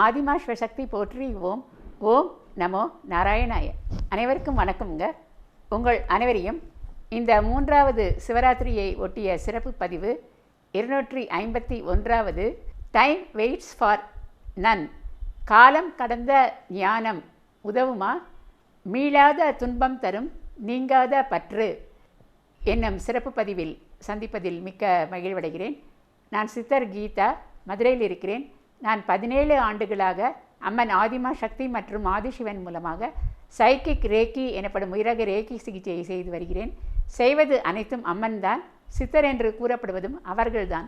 ஆதிமா சிவசக்தி போற்றி. ஓம் ஓம் நமோ நாராயணாய. அனைவருக்கும் வணக்கம்ங்க. உங்கள் அனைவரையும் இந்த 3வது சிவராத்திரியை ஒட்டிய சிறப்பு பதிவு 251வது டைம் வெயிட்ஸ் ஃபார் நன், காலம் கடந்த ஞானம் உதவுமா, மீளாத துன்பம் தரும் நீங்காத பற்று என்னும் சிறப்பு பதிவில் சந்திப்பதில் மிக்க மகிழ்வடைகிறேன். நான் சித்தர் கீதா, மதுரையில் இருக்கிறேன். நான் 17 ஆண்டுகளாக அம்மன் ஆதிமா சக்தி மற்றும் ஆதிசிவன் மூலமாக சைக்கிக் ரேக்கி எனப்படும் உயிரக ரேக்கி சிகிச்சையை செய்து வருகிறேன். செய்வது அனைத்தும் அம்மன் தான். சித்தர் என்று கூறப்படுவதும் அவர்கள்தான்.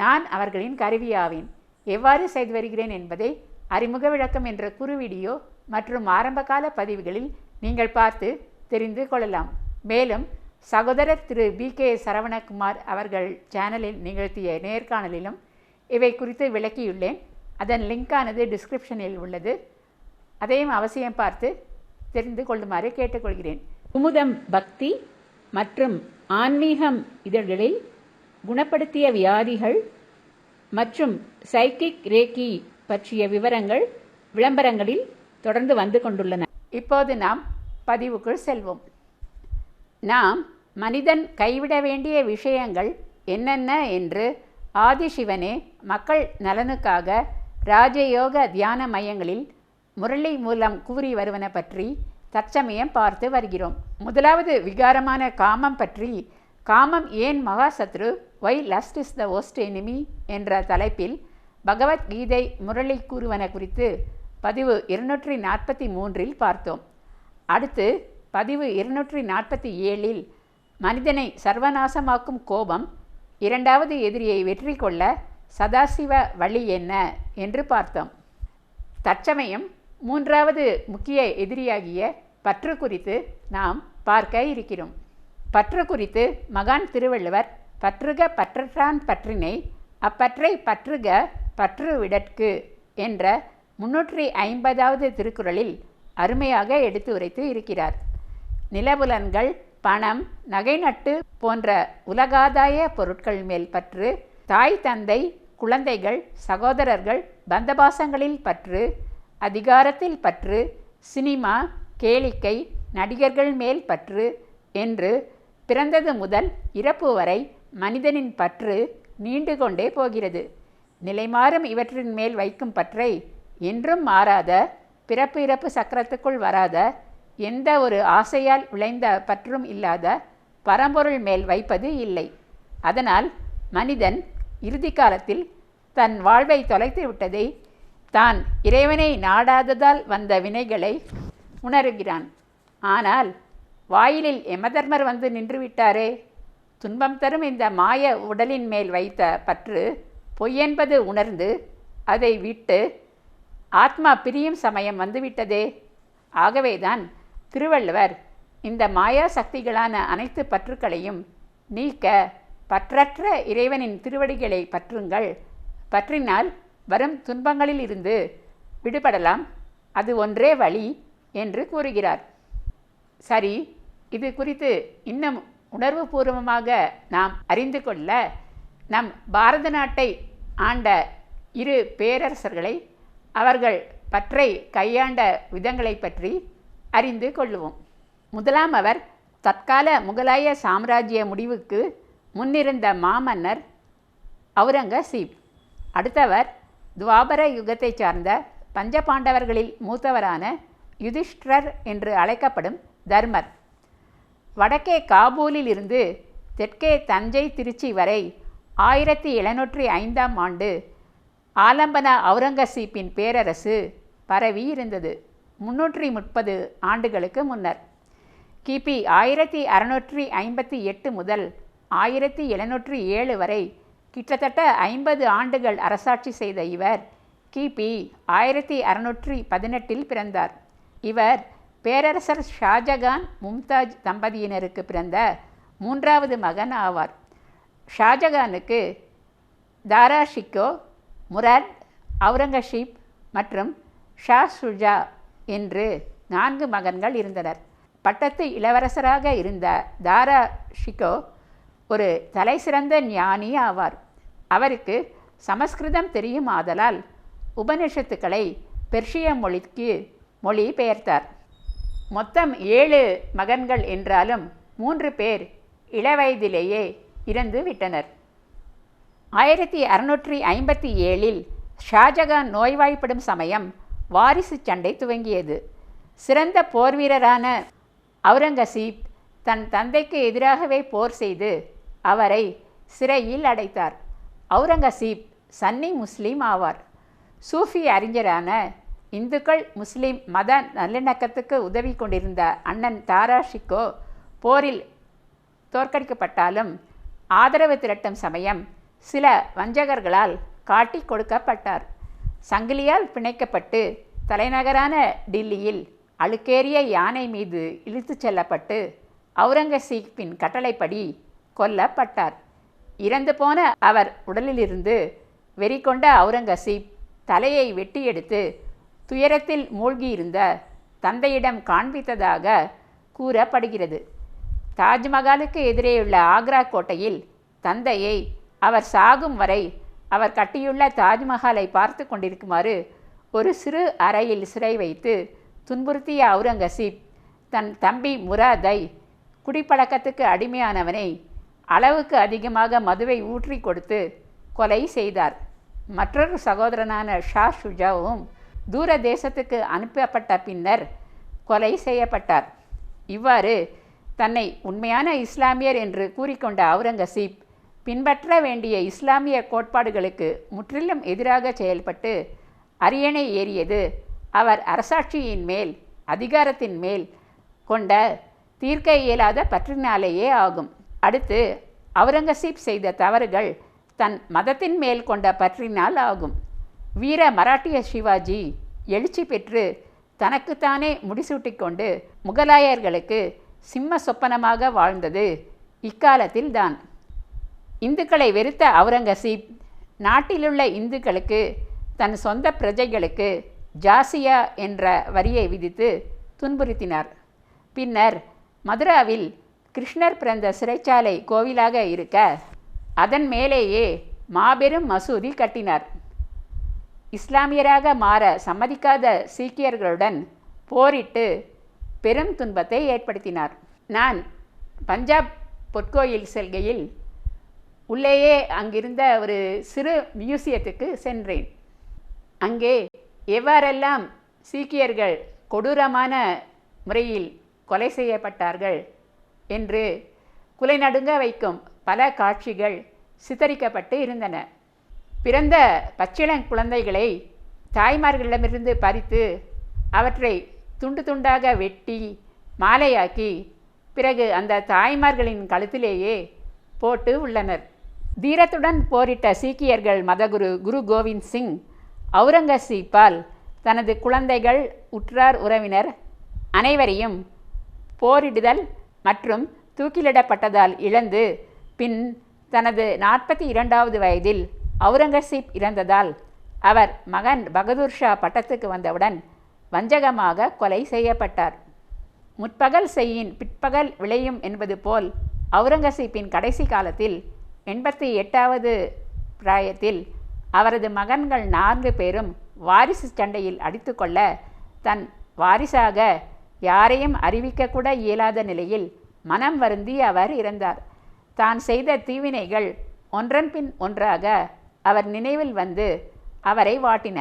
நான் அவர்களின் கருவியாவேன். எவ்வாறு செய்து வருகிறேன் என்பதை அறிமுக விளக்கம் என்ற குறு வீடியோ மற்றும் ஆரம்பகால பதிவுகளில் நீங்கள் பார்த்து தெரிந்து கொள்ளலாம். மேலும் சகோதரர் திரு BK சரவணகுமார் அவர்கள் சேனலில் நிகழ்த்திய நேர்காணலிலும் இவை குறித்து விளக்கியுள்ளேன். அதன் லிங்கானது டிஸ்கிரிப்ஷனில் உள்ளது. அதையும் அவசியம் பார்த்து தெரிந்து கொள்ளுமாறு கேட்டுக்கொள்கிறேன். குமுதம் பக்தி மற்றும் ஆன்மீகம் இதழ்களில் குணப்படுத்திய வியாதிகள் மற்றும் சைக்கிக் ரேக்கி பற்றிய விவரங்கள் விளம்பரங்களில் தொடர்ந்து வந்து கொண்டுள்ளன. இப்போது நாம் பதிவுக்குள் செல்வோம். நாம் மனிதன் கைவிட வேண்டிய விஷயங்கள் என்னென்ன என்று ஆதிசிவனே மக்கள் நலனுக்காக ராஜயோக தியான மையங்களில் முரளி மூலம் கூறி வருவன பற்றி தற்சமயம் பார்த்து வருகிறோம். முதலாவது விகாரமான காமம் பற்றி, காமம் ஏன் மகாசத்ரு, why lust is the worst enemy என்ற தலைப்பில் பகவத்கீதை முரளி கூறுவன குறித்து பதிவு 243 பார்த்தோம். அடுத்து பதிவு 247 மனிதனை சர்வநாசமாக்கும் கோபம், 2வது எதிரியை வெற்றி கொள்ள சதாசிவ வழி என்ன என்று பார்த்தோம். தற்சமயம் 3வது முக்கிய எதிரியாகிய பற்று குறித்து நாம் பார்க்க இருக்கிறோம். பற்று குறித்து மகான் திருவள்ளுவர் பற்றுக பற்றற்றான் பற்றினை அப்பற்றை பற்றுக பற்று விடற்கு என்ற 350வது திருக்குறளில் அருமையாக எடுத்து உரைத்து இருக்கிறார். நிலபுலன்கள், பணம், நகை நட்டு போன்ற உலகாதாய பொருட்கள் மேல் பற்று, தாய் தந்தை, குழந்தைகள், சகோதரர்கள், பந்தபாசங்களில் பற்று, அதிகாரத்தில் பற்று, சினிமா, கேளிக்கை, நடிகர்கள் மேல் பற்று என்று பிறந்தது முதல் இறப்பு வரை மனிதனின் பற்று நீண்டு கொண்டே போகிறது. நிலைமாறும் இவற்றின் மேல் வைக்கும் பற்றை என்றும் மாறாத, பிறப்பு இறப்பு சக்கரத்துக்குள் வராத, எந்த ஒரு ஆசையால் விளைந்த பற்றும் இல்லாத பரம்பொருள் மேல் வைப்பது இல்லை. அதனால் மனிதன் இறுதி காலத்தில் தன் வாழ்வை தொலைத்து விட்டதை, தான் இறைவனை நாடாததால் வந்த வினைகளை உணர்கிறான். ஆனால் வாயிலில் யமதர்மர் வந்து நின்றுவிட்டாரே, துன்பம் தரும் இந்த மாய உடலின் மேல் வைத்த பற்று பொய்யென்பது உணர்ந்து அதை விட்டு ஆத்மா பிரியும் சமயம் வந்துவிட்டதே. ஆகவேதான் திருவள்ளுவர் இந்த மாயா சக்திகளான அனைத்து பற்றுக்களையும் நீக்க பற்றற்ற இறைவனின் திருவடிகளை பற்றுங்கள், பற்றினால் வரும் துன்பங்களில் இருந்து விடுபடலாம், அது ஒன்றே வழி என்று கூறுகிறார். சரி, இது குறித்து இன்னும் உணர்வுபூர்வமாக நாம் அறிந்து கொள்ள நம் பாரத நாட்டை ஆண்ட 2 பேரரசர்களை, அவர்கள் பற்றை கையாண்ட விதங்களை பற்றி அறிந்து கொள்ளுவோம். முதலாம் அவர் தற்கால முகலாய சாம்ராஜ்ய முடிவுக்கு முன்னிருந்த மாமன்னர் அவுரங்கசீப். அடுத்தவர் துவாபர யுகத்தை சார்ந்த பஞ்சபாண்டவர்களில் மூத்தவரான யுதிஷ்டிரர் என்று அழைக்கப்படும் தர்மர். வடக்கே காபூலில் இருந்து தெற்கே தஞ்சை திருச்சி வரை 1705ஆம் ஆண்டு ஆலம்பனா அவுரங்கசீப்பின் பேரரசு பரவி இருந்தது. 330 ஆண்டுகளுக்கு முன்னர். கிபி 1658 முதல் 1707 வரை கிட்டத்தட்ட 50 ஆண்டுகள் அரசாட்சி செய்த இவர் கிபி 1618 பிறந்தார். இவர் பேரரசர் ஷாஜகான் மும்தாஜ் தம்பதியினருக்கு பிறந்த 3வது மகன் ஆவார். ஷாஜகானுக்கு தாரா ஷிக்கோ, முராத், அவுரங்கசீப் மற்றும் ஷா சுஜா என்று 4 மகன்கள் இருந்தனர். பட்டத்து இளவரசராக இருந்த தாரா ஷிக்கோ ஒரு தலைசிறந்த ஞானி ஆவார். அவருக்கு சமஸ்கிருதம் தெரியும் ஆதலால் உபனிஷத்துக்களை பெர்ஷிய மொழிக்கு மொழி பெயர்த்தார். மொத்தம் 7 மகன்கள் என்றாலும் 3 பேர் இளவயதிலேயே இறந்து விட்டனர். 1657 ஷாஜகான் நோய்வாய்ப்படும் சமயம் வாரிசு சண்டை துவங்கியது. சிறந்த போர்வீரரான அவுரங்கசீப் தன் தந்தைக்கு எதிராகவே போர் செய்து அவரை சிறையில் அடைத்தார். அவுரங்கசீப் சன்னி முஸ்லீம் ஆவார். சூஃபி அறிஞரான இந்துக்கள் முஸ்லீம் மத நல்லிணக்கத்துக்கு உதவி கொண்டிருந்த அண்ணன் தாரா ஷிக்கோ போரில் தோற்கடிக்கப்பட்டாலும் ஆதரவு திரட்டும் சமயம் சில வஞ்சகர்களால் காட்டி கொடுக்கப்பட்டார். சங்கிலியால் பிணைக்கப்பட்டு தலைநகரான டில்லியில் அழுக்கேறிய யானை மீது இழுத்துச் செல்லப்பட்டு அவுரங்கசீப்பின் கட்டளைப்படி கொல்லப்பட்டார். இறந்து போன அவர் உடலிலிருந்து வெறி கொண்ட அவுரங்கசீப் தலையை வெட்டி எடுத்து துயரத்தில் மூழ்கியிருந்த தந்தையிடம் காண்பித்ததாக கூறப்படுகிறது. தாஜ்மஹாலுக்கு எதிரேயுள்ள ஆக்ரா கோட்டையில் தந்தையை அவர் சாகும் வரை அவர் கட்டியுள்ள தாஜ்மஹாலை பார்த்து கொண்டிருக்குமாறு ஒரு சிறு அறையில் சிறை வைத்து துன்புறுத்திய அவுரங்கசீப் தன் தம்பி முராதை, குடிப்பழக்கத்துக்கு அடிமையானவனை, அளவுக்கு அதிகமாக மதுவை ஊற்றி கொடுத்து கொலை செய்தார். மற்றொரு சகோதரனான ஷா ஷுஜாவும் தூர தேசத்துக்கு அனுப்பப்பட்ட பின்னர் கொலை செய்யப்பட்டார். இவ்வாறு தன்னை உண்மையான இஸ்லாமியர் என்று கூறிக்கொண்ட அவுரங்கசீப் பின்பற்ற வேண்டிய இஸ்லாமிய கோட்பாடுகளுக்கு முற்றிலும் எதிராக செயல்பட்டு அரியணை ஏறியது அவர் அரசாட்சியின் மேல், அதிகாரத்தின் மேல் கொண்ட தீர்க்க இயலாத பற்றினாலேயே ஆகும். அடுத்து அவுரங்கசீப் செய்த தவறுகள் தன் மதத்தின் மேல் கொண்ட பற்றினால் ஆகும். வீர மராட்டிய சிவாஜி எழுச்சி பெற்று தனக்குத்தானே முடிசூட்டிக்கொண்டு முகலாயர்களுக்கு சிம்ம சொப்பனமாக வாழ்ந்தது இக்காலத்தில்தான். இந்துக்களை வெறுத்த அவுரங்கசீப் நாட்டிலுள்ள இந்துக்களுக்கு தன் சொந்த பிரஜைகளுக்கு ஜாசியா என்ற வரியை விதித்து துன்புறுத்தினார். பின்னர் மதுராவில் கிருஷ்ணர் பிறந்த சிறைச்சாலை கோவிலாக இருக்க அதன் மேலேயே மாபெரும் மசூதி கட்டினார். இஸ்லாமியராக மாற சம்மதிக்காத சீக்கியர்களுடன் போரிட்டு பெரும் துன்பத்தை ஏற்படுத்தினார். நான் பஞ்சாப் பொற்கோயில் செல்கையில் உள்ளேயே அங்கிருந்த ஒரு சிறு மியூசியத்துக்கு சென்றேன். அங்கே எவ்வாறெல்லாம் சீக்கியர்கள் கொடூரமான முறையில் கொலை செய்யப்பட்டார்கள் என்று குலை நடுங்க வைக்கும் பல காட்சிகள் சித்தரிக்கப்பட்டு இருந்தன. பிறந்த பச்சிளங் குழந்தைகளை தாய்மார்களிடமிருந்து பறித்து அவற்றை துண்டு துண்டாக வெட்டி மாலையாக்கி பிறகு அந்த தாய்மார்களின் கழுத்திலேயே போட்டு உள்ளனர். தீரத்துடன் போரிட்ட சீக்கியர்கள் மதகுரு குரு கோவிந்த் சிங் அவுரங்கசீப்பால் தனது குழந்தைகள், உற்றார் உறவினர் அனைவரையும் போரிடுதல் மற்றும் தூக்கிலிடப்பட்டதால் இழந்து பின் தனது 42வது வயதில் அவுரங்கசீப் இறந்ததால் அவர் மகன் பகதூர் ஷா பட்டத்துக்கு வந்தவுடன் வஞ்சகமாக கொலை செய்யப்பட்டார். முற்பகல் செய்யின் பிற்பகல் விளையும் என்பது போல் அவுரங்கசீப்பின் கடைசி காலத்தில் 88வது பிராயத்தில் அவரது மகன்கள் 4 பேரும் வாரிசு சண்டையில் அடித்து கொள்ள தன் வாரிசாக யாரையும் அறிவிக்கக்கூட இயலாத நிலையில் மனம் வருந்தி அவர் இறந்தார். தான் செய்த தீவினைகள் ஒன்றன் பின் ஒன்றாக அவர் நினைவில் வந்து அவரை வாட்டின.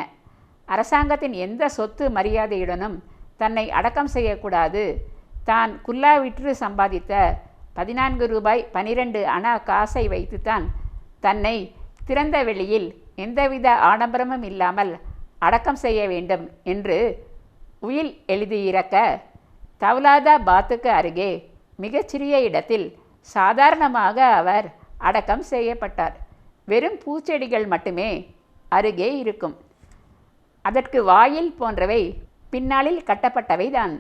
அரசாங்கத்தின் எந்த சொத்து மரியாதையுடனும் தன்னை அடக்கம் செய்யக்கூடாது. தான் குல்லா விற்று சம்பாதித்த 14 ரூபாய் 12 அணா காசை வைத்துத்தான் தன்னை திறந்த வெளியில் எந்தவித ஆடம்பரமும் இல்லாமல் அடக்கம் செய்ய வேண்டும் என்று உயில் எழுதியிறக்க தவ்லாதாபாத்துக்கு அருகே மிகச்சிறிய இடத்தில் சாதாரணமாக அவர் அடக்கம் செய்யப்பட்டார். வெறும் பூச்செடிகள் மட்டுமே அருகே இருக்கும். அதற்கு வாயில் போன்றவை பின்னாளில் கட்டப்பட்டவை தான்.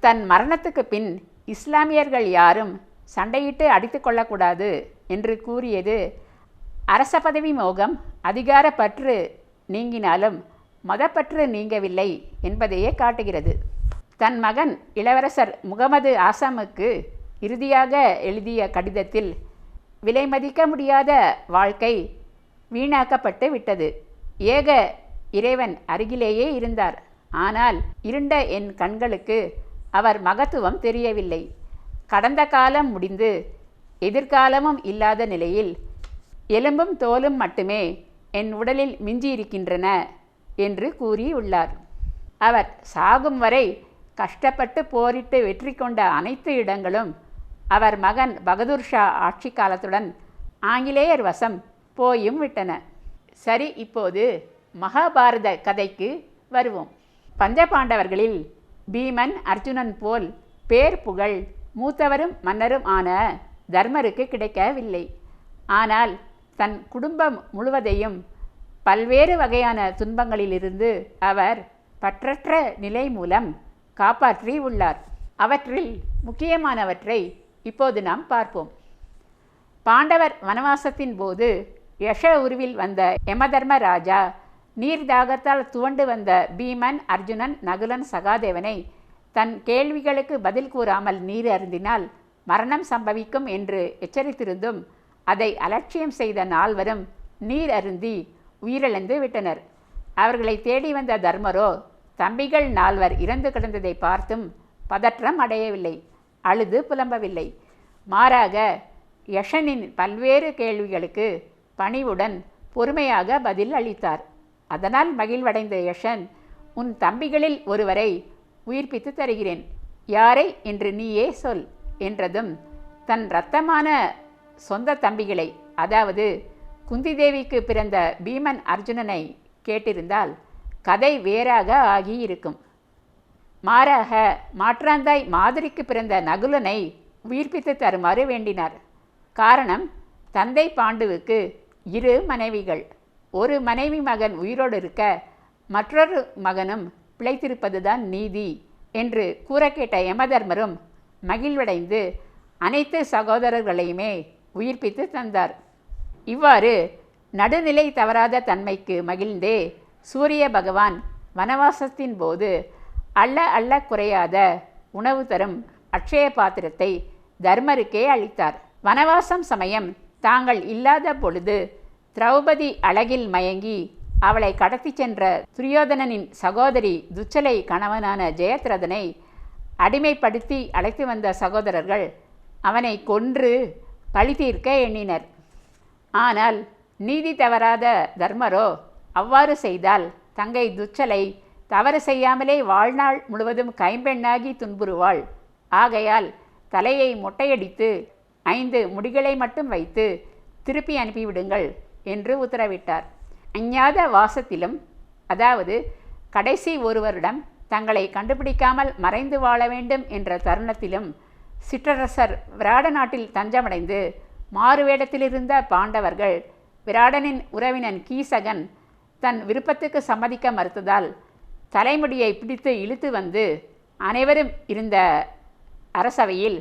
தன் மரணத்துக்கு பின் இஸ்லாமியர்கள் யாரும் சண்டையிட்டு அடித்து கொள்ளக்கூடாது என்று கூறியது அரச பதவி மோகம், அதிகார பற்று நீங்கினாலும் மதப்பற்று நீங்கவில்லை என்பதையே காட்டுகிறது. தன் மகன் இளவரசர் முகமது ஆசமுக்கு இறுதியாக எழுதிய கடிதத்தில் விலை மதிக்க முடியாத வாழ்க்கை வீணாக்கப்பட்டு விட்டது. ஏக இறைவன் அருகிலேயே இருந்தார். ஆனால் இருண்ட என் கண்களுக்கு அவர் மகத்துவம் தெரியவில்லை. கடந்த காலம் முடிந்து எதிர்காலமும் இல்லாத நிலையில் எலும்பும் தோலும் மட்டுமே என் உடலில் மிஞ்சியிருக்கின்றன என்று கூறியுள்ளார். அவர் சாகும் வரை கஷ்டப்பட்டு போரிட்டு வெற்றி கொண்ட அனைத்து இடங்களும் அவர் மகன் பகதூர் ஷா ஆட்சி காலத்துடன் ஆங்கிலேயர் வசம் போயும் விட்டன. சரி, இப்போது மகாபாரத கதைக்கு வருவோம். பஞ்சபாண்டவர்களில் பீமன் அர்ஜுனன் போல் பேர் புகழ் மூத்தவரும் மன்னரும் ஆன தர்மருக்கு கிடைக்கவில்லை. ஆனால் தன் குடும்பம் முழுவதையும் பல்வேறு வகையான துன்பங்களிலிருந்து அவர் பற்றற்ற நிலை மூலம் காப்பாற்றி உள்ளார். அவற்றில் முக்கியமானவற்றை இப்போது நாம் பார்ப்போம். பாண்டவர் வனவாசத்தின் போது யஷ உருவில் வந்த யமதர்ம ராஜா நீர் தாகத்தால் துவண்டு வந்த பீமன் அர்ஜுனன் நகுலன் சகாதேவனை தன் கேள்விகளுக்கு பதில் கூறாமல் நீர் அருந்தினால் மரணம் சம்பவிக்கும் என்று எச்சரித்திருந்தும் அதை அலட்சியம் செய்த நால்வரும் நீர் அருந்தி உயிரிழந்து விட்டனர். அவர்களை தேடி வந்த தர்மரோ தம்பிகள் நால்வர் இறந்து கிடந்ததை பார்த்தும் பதற்றம் அடையவில்லை, அழுது புலம்பவில்லை. மாறாக யஷனின் பல்வேறு கேள்விகளுக்கு பணிவுடன் பொறுமையாக பதில் அளித்தார். அதனால் மகிழ்வடைந்த யஷன், உன் தம்பிகளில் ஒருவரை உயிர்ப்பித்து தருகிறேன், யாரை என்று நீயே சொல் என்றதும் தன் இரத்தமான சொந்த தம்பிகளை, அதாவது குந்தி தேவிக்கு பிறந்த பீமன் அர்ஜுனனை கேட்டிருந்தால் கதை வேறாக ஆகியிருக்கும். மாறாக மாற்றாந்தாய் மாதிரிக்கு பிறந்த நகுலனை உயிர்ப்பித்து தருமாறு வேண்டினார். காரணம், தந்தை பாண்டுவுக்கு 2 மனைவிகள். ஒரு மனைவி மகன் உயிரோடு இருக்க மற்றொரு மகனும் பிழைத்திருப்பதுதான் நீதி என்று கூற கேட்ட யமதர்மரும் மகிழ்வடைந்து அனைத்து சகோதரர்களையுமே உயிர்ப்பித்து தந்தார். இவ்வாறு நடுநிலை தவறாத தன்மைக்கு மகிழ்ந்தே சூரிய பகவான் வனவாசத்தின் போது அள்ள அள்ள குறையாத உணவு தரும் அட்சய பாத்திரத்தை தர்மருக்கே அளித்தார். வனவாசம் சமயம் தாங்கள் இல்லாத பொழுது திரௌபதி அழகில் மயங்கி அவளை கடத்தி சென்ற துரியோதனனின் சகோதரி துச்சலை கணவனான ஜெயத்ரதனை அடிமைப்படுத்தி அழைத்து வந்த சகோதரர்கள் அவனை கொன்று பழி தீர்க்க எண்ணினர். ஆனால் நீதி தவறாத தர்மரோ அவ்வாறு செய்தால் தங்கை துச்சலை தவறு செய்யாமலே வாழ்நாள் முழுவதும் கைம்பெண்ணாகி துன்புறுவாள். ஆகையால் தலையை மொட்டையடித்து 5 முடிகளை மட்டும் வைத்து திருப்பி அனுப்பிவிடுங்கள் என்று உத்தரவிட்டார். அஞ்ஞாத வாசத்திலும், அதாவது கடைசி ஒருவரிடம் தங்களை கண்டுபிடிக்காமல் மறைந்து வாழ வேண்டும் என்ற தருணத்திலும் சிற்றரசர் விராட நாட்டில் தஞ்சமடைந்து மாறுவேடத்திலிருந்த பாண்டவர்கள் விராடனின் உறவினன் கீசகன் தன் விருப்பத்துக்கு சம்மதிக்க மறுத்ததால் தலைமுடியை பிடித்து இழுத்து வந்து அனைவரும் இருந்த அரசவையில்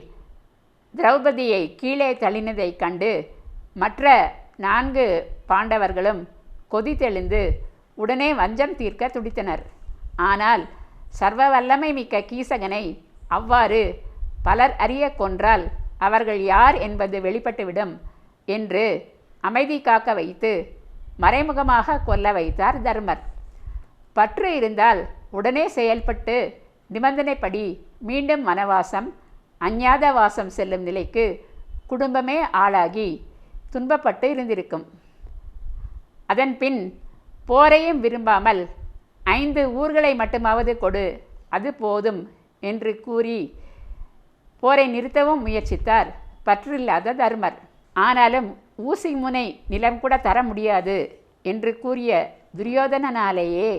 திரௌபதியை கீழே தள்ளினதைக் கண்டு மற்ற 4 பாண்டவர்களும் கொதித்தெழுந்து உடனே வஞ்சம் தீர்க்க துடித்தனர். ஆனால் சர்வ வல்லமை மிக்க கீசகனை அவ்வாறு பலர் அறிய கொன்றால் அவர்கள் யார் என்பது வெளிப்பட்டுவிடும் என்று அமைதி காக்க வைத்து மறைமுகமாக கொல்ல வைத்தார் தர்மர். பற்று இருந்தால் உடனே செயல்பட்டு நிபந்தனைப்படி மீண்டும் வனவாசம், அஞ்ஞாத வாசம் செல்லும் நிலைக்கு குடும்பமே ஆளாகி துன்பப்பட்டு இருந்திருக்கும். அதன்பின் போரையும் விரும்பாமல் 5 ஊர்களை மட்டுமாவது கொடு, அது போதும் என்று கூறி போரை நிறுத்தவும் முயற்சித்தார் பற்றில்லாத தர்மர். ஆனாலும் ஊசி முனை நிலம் கூட தர முடியாது என்று கூறிய துரியோதனனாலேயே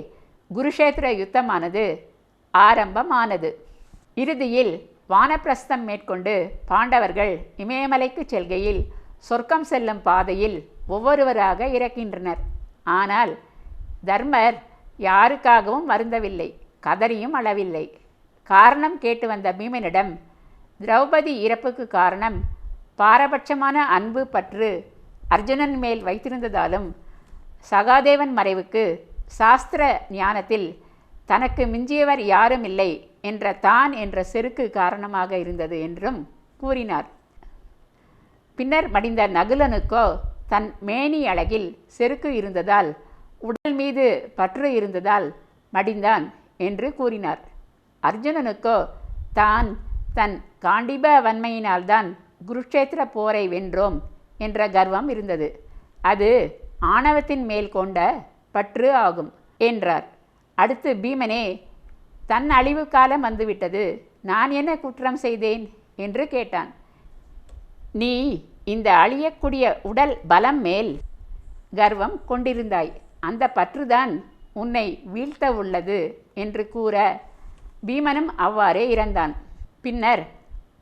குருஷேத்திர யுத்தமானது ஆரம்பமானது. இறுதியில் வானப்பிரஸ்தம் மேற்கொண்டு பாண்டவர்கள் இமயமலைக்கு செல்கையில் சொர்க்கம் செல்லும் பாதையில் ஒவ்வொருவராக இறக்கின்றனர். ஆனால் தர்மர் யாருக்காகவும் வருந்தவில்லை, கதறியும் அளவில்லை. காரணம் கேட்டு வந்த பீமனிடம் திரௌபதி இறப்புக்கு காரணம் பாரபட்சமான அன்பு பற்று அர்ஜுனன் மேல் வைத்திருந்ததாலும் சகாதேவன் மறைவுக்கு சாஸ்திர ஞானத்தில் தனக்கு மிஞ்சியவர் யாரும் இல்லை என்ற தான் என்ற செருக்கு காரணமாக இருந்தது என்றும் கூறினார். பின்னர் மடிந்த நகுலனுக்கோ தன் மேனி அழகில் செருக்கு இருந்ததால் உடல் மீது பற்று இருந்ததால் மடிந்தான் என்று கூறினார். அர்ஜுனனுக்கோ தான் தன் காண்டிப வன்மையினால்தான் குருக்ஷேத்திர போரை வென்றோம் என்ற கர்வம் இருந்தது. அது ஆணவத்தின் மேல் கொண்ட பற்று ஆகும் என்றார். அடுத்து பீமனே, தன் அழிவு காலம் வந்துவிட்டது, நான் என்ன குற்றம் செய்தேன் என்று கேட்டான். நீ இந்த அழியக்கூடிய உடல் பலம் மேல் கர்வம் கொண்டிருந்தாய், அந்த பற்றுதான் உன்னை வீழ்த்த உள்ளது என்று கூற பீமனும் அவ்வாறே இறந்தான். பின்னர்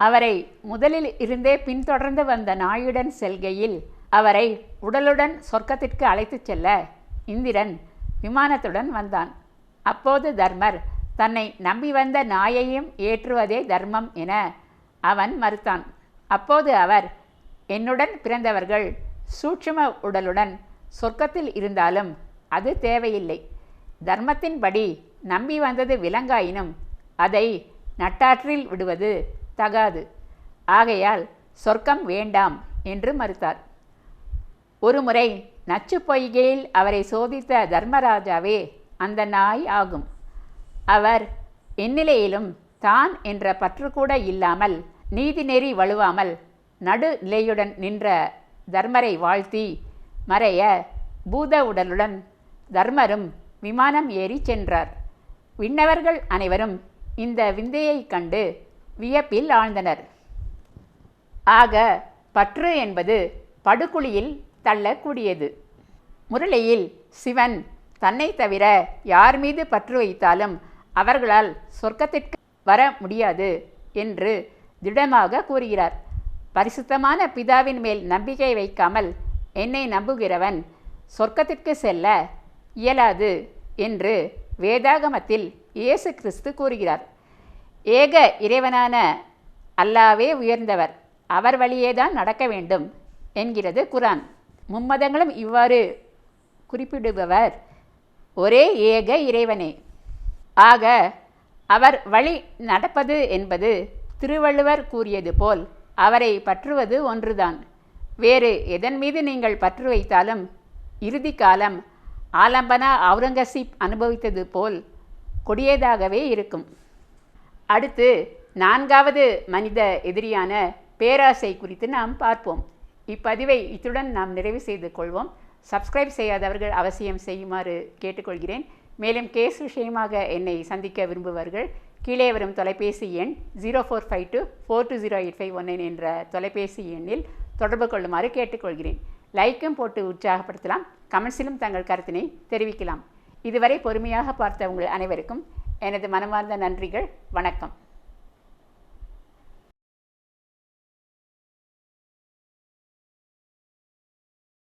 அவரை முதலில் இருந்தே பின்தொடர்ந்து வந்த நாயுடன் செல்கையில் அவரை உடலுடன் சொர்க்கத்திற்கு அழைத்துச் செல்ல இந்திரன் விமானத்துடன் வந்தான். அப்போது தர்மர் தன்னை நம்பி வந்த நாயையும் ஏற்றுவதே தர்மம் என அவன் மறுத்தான். அப்போது அவர், என்னுடன் பிறந்தவர்கள் சூட்சும உடலுடன் சொர்க்கத்தில் இருந்தாலும் அது தேவையில்லை. தர்மத்தின்படி நம்பி வந்தது விலங்காயினும் அதை நட்டாற்றில் விடுவது தகாது. ஆகையால் சொர்க்கம் வேண்டாம் என்று மறுத்தார். ஒருமுறை நச்சு பொய்கையில் அவரை சோதித்த தர்மராஜாவே அந்த நாய் ஆகும். அவர் எந்நிலையிலும் தான் என்ற பற்று கூட இல்லாமல் நீதிநெறி வழுவாமல் நடுநிலையுடன் நின்ற தர்மரை வாழ்த்தி மறைய பூத உடலுடன் தர்மரும் விமானம் ஏறி சென்றார். விண்ணவர்கள் அனைவரும் இந்த விந்தையை கண்டு வியப்பில் ஆழ்ந்தனர். ஆக பற்று என்பது படுகுழியில் தள்ளக்கூடியது. முரளியில் சிவன் தன்னை தவிர யார் மீது பற்று வைத்தாலும் அவர்களால் சொர்க்கத்திற்கு வர முடியாது என்று திடமாக கூறுகிறார். பரிசுத்தமான பிதாவின் மேல் நம்பிக்கை வைக்காமல் என்னை நம்புகிறவன் சொர்க்கத்திற்கு செல்ல இயலாது என்று வேதாகமத்தில் இயேசு கிறிஸ்து கூறுகிறார். ஏக இறைவனான அல்லாவே உயர்ந்தவர், அவர் வழியேதான் நடக்க வேண்டும் என்கிறது குரான். மும்மதங்களும் இவ்வாறு குறிப்பிடுபவர் ஒரே ஏக இறைவனே. ஆக அவர் வழி நடப்பது என்பது திருவள்ளுவர் கூறியது போல் அவரை பற்றுவது ஒன்றுதான். வேறு எதன் மீது நீங்கள் பற்று வைத்தாலும் இறுதி காலம் ஆலம்பனா அவுரங்கசீப் அனுபவித்தது போல் கொடியதாகவே இருக்கும். அடுத்து 4வது மனித எதிரியான பேராசை குறித்து நாம் பார்ப்போம். இப்பதிவை இத்துடன் நாம் நிறைவு செய்து கொள்வோம். சப்ஸ்கிரைப் செய்யாதவர்கள் அவசியம் செய்யுமாறு கேட்டுக்கொள்கிறேன். மேலும் கேஸ் விஷயமாக என்னை சந்திக்க விரும்புபவர்கள் கீழே வரும் தொலைபேசி எண் 0452420851 என்ற தொலைபேசி எண்ணில் தொடர்பு கொள்ளுமாறு கேட்டுக்கொள்கிறேன். லைக்கும் போட்டு உற்சாகப்படுத்தலாம், கமெண்ட்ஸிலும் தங்கள் கருத்தினை தெரிவிக்கலாம். இதுவரை பொறுமையாக பார்த்த உங்கள் அனைவருக்கும் எனது மனமார்ந்த நன்றிகள். வணக்கம்.